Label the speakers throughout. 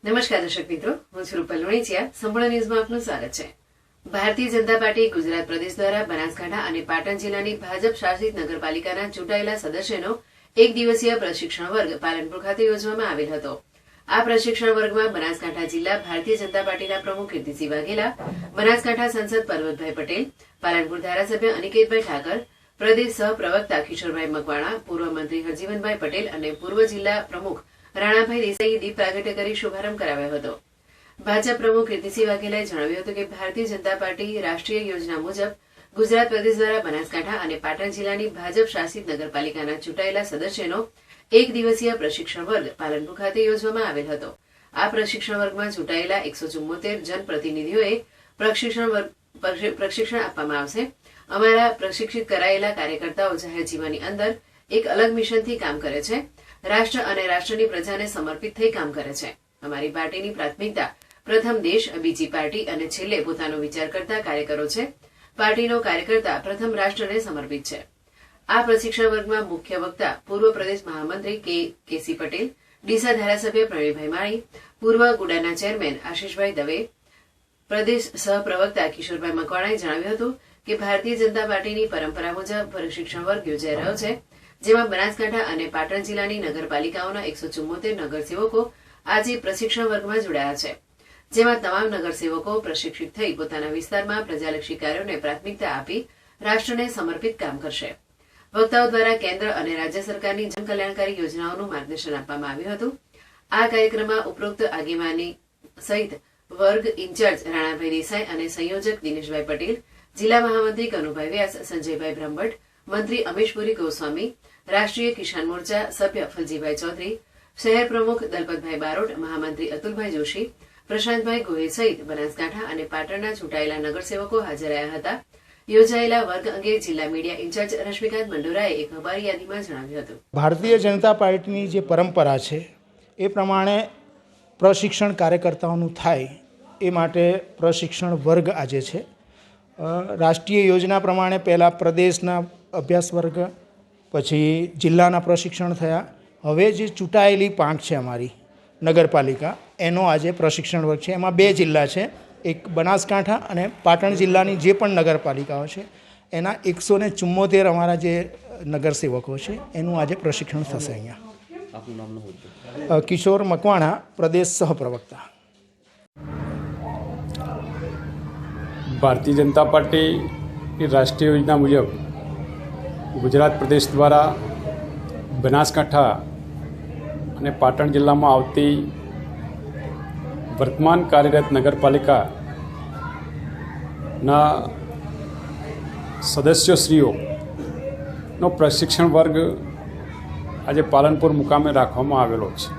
Speaker 1: નમસ્કાર દર્શક મિત્રો, હું છું રૂપલ લોણીચિયા. સંપૂર્ણ ન્યૂઝમાં આપનું સ્વાગત છે. ભારતીય જનતા પાર્ટી ગુજરાત પ્રદેશ દ્વારા બનાસકાંઠા અને પાટણ જિલ્લાની ભાજપ શાસિત નગરપાલિકાના ચૂંટાયેલા સદસ્યનો એક દિવસીય પ્રશિક્ષણ વર્ગ પાલનપુર ખાતે યોજવામાં આવેલ હતો. આ પ્રશિક્ષણ વર્ગમાં બનાસકાંઠા જિલ્લા ભારતીય જનતા પાર્ટીના પ્રમુખ કીર્તિસિંહ વાઘેલા, બનાસકાંઠા સંસદ પરબતભાઈ પટેલ, પાલનપુર ધારાસભ્ય અનિકેતભાઈ ઠાકર, પ્રદેશ સહ પ્રવક્તા કિશોરભાઈ મકવાણા, પૂર્વ મંત્રી હરજીવનભાઈ પટેલ અને પૂર્વ જિલ્લા પ્રમુખ રાણાભાઈ દેસાઈએ દીપ પ્રાગટ્ય કરી શુભારંભ કરાવ્યો હતો. ભાજપ પ્રમુખ કીર્તિસિંહ વાઘેલાએ જણાવ્યું હતું કે ભારતીય જનતા પાર્ટી રાષ્ટ્રીય યોજના મુજબ ગુજરાત પ્રદેશ દ્વારા બનાસકાંઠા અને પાટણ જિલ્લાની ભાજપ શાસિત નગરપાલિકાના ચૂંટાયેલા સદસ્યનો એક દિવસીય પ્રશિક્ષણ વર્ગ પાલનપુર ખાતે યોજવામાં આવેલ હતો. આ પ્રશિક્ષણ વર્ગમાં ચૂંટાયેલા 174 જનપ્રતિનિધિઓએ પ્રશિક્ષણ આપવામાં આવશે. અમારા પ્રશિક્ષિત કરાયેલા કાર્યકર્તાઓ જાહેર જીવનની અંદર એક અલગ મિશનથી કામ કરે છે. રાષ્ટ્ર અને રાષ્ટ્રની પ્રજાને સમર્પિત થઈ કામ કરે છે. અમારી પાર્ટીની પ્રાથમિકતા પ્રથમ દેશ, બીજી પાર્ટી અને છેલ્લે પોતાનો વિચાર કરતા કાર્યકરો છે. પાર્ટીનો કાર્યકર્તા પ્રથમ રાષ્ટ્રને સમર્પિત છે. આ પ્રશિક્ષણ વર્ગમાં મુખ્ય વક્તા પૂર્વ પ્રદેશ મહામંત્રી કેસી પટેલ, ડીસા ધારાસભ્ય પ્રવીણભાઈ માળી, પૂર્વ ગુડાના ચેરમેન આશીષભાઈ દવે, પ્રદેશ સહ પ્રવક્તા કિશોરભાઈ મકવાણાએ જણાવ્યું હતું કે ભારતીય જનતા પાર્ટીની પરંપરા મુજબ પ્રશિક્ષણ વર્ગ યોજાઈ રહ્યો છે, જેમાં બનાસકાંઠા અને પાટણ જિલ્લાની નગરપાલિકાઓના 174 નગરસેવકો આજે પ્રશિક્ષણ વર્ગમાં જોડાયા છે, જેમાં તમામ નગરસેવકો પ્રશિક્ષિત થઈ પોતાના વિસ્તારમાં પ્રજાલક્ષી કાર્યોને પ્રાથમિકતા આપી રાષ્ટ્રને સમર્પિત કામ કરશે. વક્તાઓ દ્વારા કેન્દ્ર અને રાજ્ય સરકારની જનકલ્યાણકારી યોજનાઓનું માર્ગદર્શન આપવામાં આવ્યું હતું. આ કાર્યક્રમમાં ઉપરોક્ત આગેવાની સહિત વર્ગ ઇન્ચાર્જ રાણાભાઈ દેસાઈ અને સંયોજક દિનેશભાઈ પટેલ, જિલ્લા મહામંત્રી કનુભાઈ વ્યાસ, સંજયભાઈ બ્રહ્મભટ્ટ, મંત્રી અમીશપુરી ગોસ્વામી, રાષ્ટ્રીય કિસાન મોરચા સભ્ય ફલજીભાઈ ચૌધરી, શહેર પ્રમુખ દલપતભાઈ બારોટ, મહામંત્રી અતુલભાઈ જોશી, પ્રશાંતભાઈ ગોહિલ સહિત બનાસકાંઠા અને પાટણના ચૂંટાયેલા નગરસેવકો હાજર રહ્યા હતા. યોજાયેલા વર્ગ અંગે જિલ્લા મીડિયા ઇન્ચાર્જ રશ્મિકાંત મંડોરાએ એક અખબારી યાદીમાં જણાવ્યું હતું.
Speaker 2: ભારતીય જનતા પાર્ટીની જે પરંપરા છે એ પ્રમાણે પ્રશિક્ષણ કાર્યકર્તાઓનું થાય એ માટે પ્રશિક્ષણ વર્ગ આજે છે. રાષ્ટ્રીય યોજના પ્રમાણે પહેલાં પ્રદેશના અભ્યાસ વર્ગ, પછી જિલ્લાના પ્રશિક્ષણ થયા. હવે જે ચૂંટાયેલી પાંખ છે અમારી નગરપાલિકા, એનો આજે પ્રશિક્ષણ વર્ગ છે. એમાં 2 જિલ્લા છે, એક બનાસકાંઠા અને પાટણ જિલ્લાની જે પણ નગરપાલિકાઓ છે એના 174 અમારા જે નગરસેવકો છે એનું આજે પ્રશિક્ષણ થશે. અહીંયા કિશોર મકવાણા, પ્રદેશ સહપ્રવક્તા.
Speaker 3: ભારતીય જનતા પાર્ટી રાષ્ટ્રીય યોજના મુજબ ગુજરાત પ્રદેશ દ્વારા બનાસકાંઠા અને પાટણ જિલ્લામાં આવતી વર્તમાન કાર્યરત નગરપાલિકાના સદસ્યશ્રીઓનો પ્રશિક્ષણ વર્ગ આજે પાલનપુર મુકામે રાખવામાં આવેલો છે.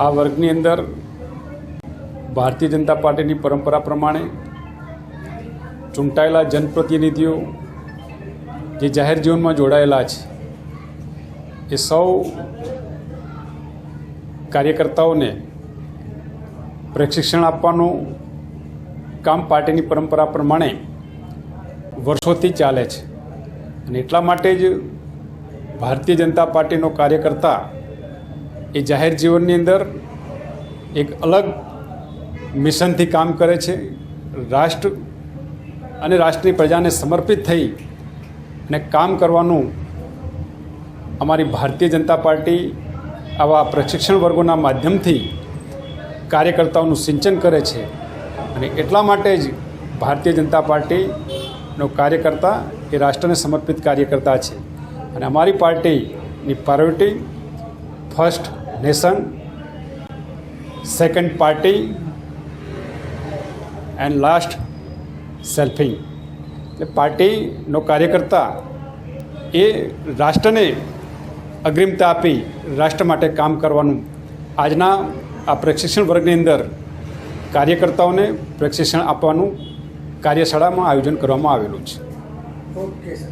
Speaker 3: આ વર્ગની અંદર ભારતીય જનતા પાર્ટીની પરંપરા પ્રમાણે ચૂંટાયેલા જનપ્રતિનિધિઓ જે જાહેર જીવનમાં જોડાયેલા છે એ સૌ કાર્યકર્તાઓને પ્રશિક્ષણ આપવાનું કામ પાર્ટીની પરંપરા પ્રમાણે વર્ષોથી ચાલે છે. અને એટલા માટે જ ભારતીય જનતા પાર્ટીનો કાર્યકર્તા એ જાહેર જીવનની અંદર એક અલગ મિશનથી કામ કરે છે. રાષ્ટ્ર અને રાષ્ટ્રની પ્રજાને સમર્પિત થઈ અને કામ કરવાનું અમારી ભારતીય જનતા પાર્ટી આવા પ્રશિક્ષણ વર્ગોના માધ્યમથી કાર્યકર્તાઓનું સિંચન કરે છે. અને એટલા માટે જ ભારતીય જનતા પાર્ટીનો કાર્યકર્તા એ રાષ્ટ્રને સમર્પિત કાર્યકર્તા છે. અને અમારી પાર્ટીની priority first nation, second party and last selfing. એટલે પાર્ટીનો કાર્યકર્તા એ રાષ્ટ્રને અગ્રિમતા આપી રાષ્ટ્ર માટે કામ કરવાનું આજના આ પ્રશિક્ષણ વર્ગની અંદર કાર્યકર્તાઓને પ્રશિક્ષણ આપવાનું કાર્યશાળામાં આયોજન કરવામાં આવેલું છે.
Speaker 2: Okay sir.